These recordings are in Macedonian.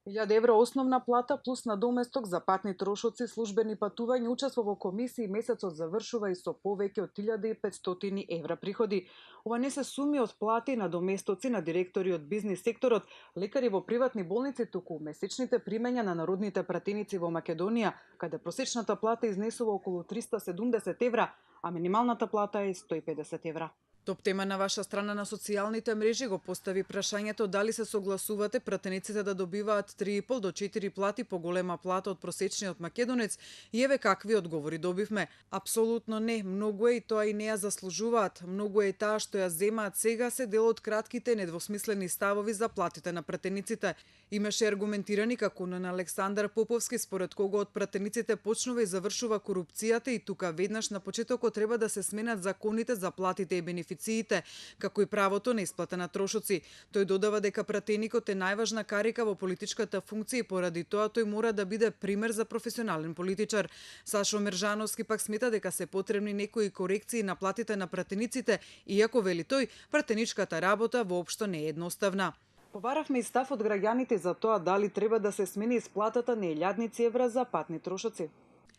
1.000 евра основна плата плюс надоместок за патни трошоци, службени патувања, учество во комисии, месецот завршува и со повеќе од 1.500 евра приходи. Ова не се суми од плати на доместоци на директори од бизнис секторот, лекари во приватни болници, туку месечните примања на народните пратеници во Македонија, каде просечната плата изнесува околу 370 евра, а минималната плата е 150 евра. Топ тема на ваша страна на социјалните мрежи го постави прашањето дали се согласувате пратениците да добиваат 3,5 до 4 плати поголема плата од просечниот македонец и еве какви одговори добивме. Апсолутно не, многу е и тоа и не ја заслужуваат. Многу е таа што ја земаат сега се дел од кратките недвосмислени ставови за платите на пратениците. Имаше аргументирани како на Александар Поповски според кого од пратениците почнува и завршува корупцијата и тука веднаш на почетокот треба да се сменат законите за платите и бенефициите, како и правото на исплата на трошоци. Тој додава дека пратеникот е најважна карика во политичката функција и поради тоа тој мора да биде пример за професионален политичар. Сашо Мержановски пак смета дека се потребни некои корекции на платите на пратениците, иако вели тој, пратеничката работа воопшто не е едноставна. Побаравме и став од граѓаните за тоа дали треба да се смени исплатата на 1.000 евра за патни трошоци.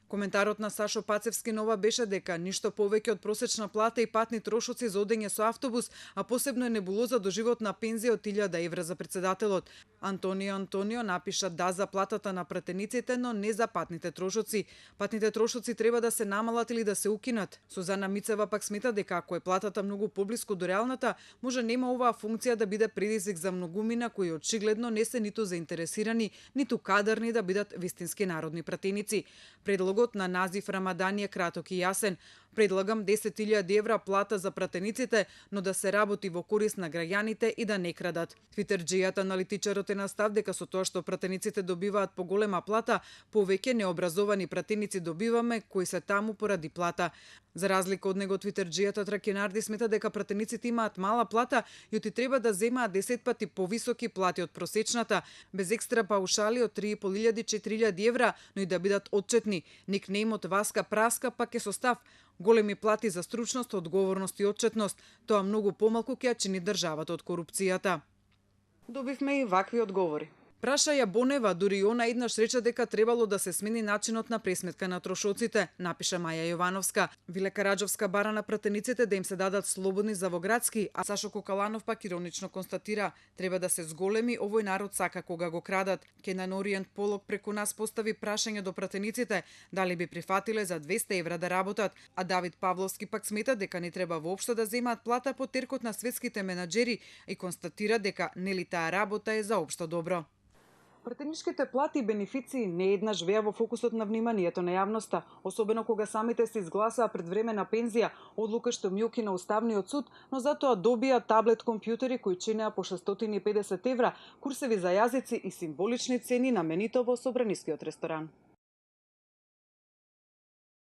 Коментарот на Сашо Пацевски нова беше дека ништо повеќе од просечна плата и патни трошоци за одење со автобус, а посебно е небулоза до животна пензија од 1.000 евра за председателот. Антонио напиша да за платата на пратениците, но не за патните трошоци. Патните трошоци треба да се намалат или да се укинат. Сузана Мицева пак смета дека ако е платата многу поблиску до реалната, може нема оваа функција да биде предизвик за многумина кои очигледно не се ниту заинтересирани, ниту кадарни да бидат вистински народни пратеници. Предлогот на Назиф Рамадани е краток и јасен. Предлагам 10.000 евра плата за пратениците, но да се работи во корист на граѓаните и да не крадат. Твитерџијата аналитичарот е на став дека со тоа што пратениците добиваат поголема плата, повеќе необразовани пратеници добиваме кои се таму поради плата. За разлика од него, твитерџијата Тракинарди смета дека пратениците имаат мала плата и оти треба да земаат 10 пати повисоки плати од просечната, без екстра паушали од 3.500-4.000 евра, но и да бидат отчетни. Никнејмот Васка Праска пак е со став големи плати за стручност, одговорност и отчетност. Тоа многу помалку ќе ја чини државата од корупцијата. Добивме и вакви одговори. Праша ја Бонева, дури и она еднаш рече дека требало да се смени начинот на пресметка на трошоците, напиша Маја Јовановска. Виле Караџовска бара на пратениците да им се дадат слободни за во градски, а Сашо Кокаланов пак иронично констатира: треба да се зголеми, овој народ сака кога го крадат. Кенан Ориент Полок преку нас постави прашање до пратениците дали би прифатиле за 200 евра да работат, а Давид Павловски пак смета дека не треба воопшто да земаат плата по теркот на светските менаџери и констатира дека нели таа работа е за општо добро. Пратеничките плати и бенефиции не еднаш веа во фокусот на вниманието на јавноста, особено кога самите се изгласаа пред време на пензија, одлука што ми укина Уставниот суд, но затоа добија таблет компјутери кои чинеа по 650 евра, курсеви за јазици и символични цени на менито во Собранискиот ресторан.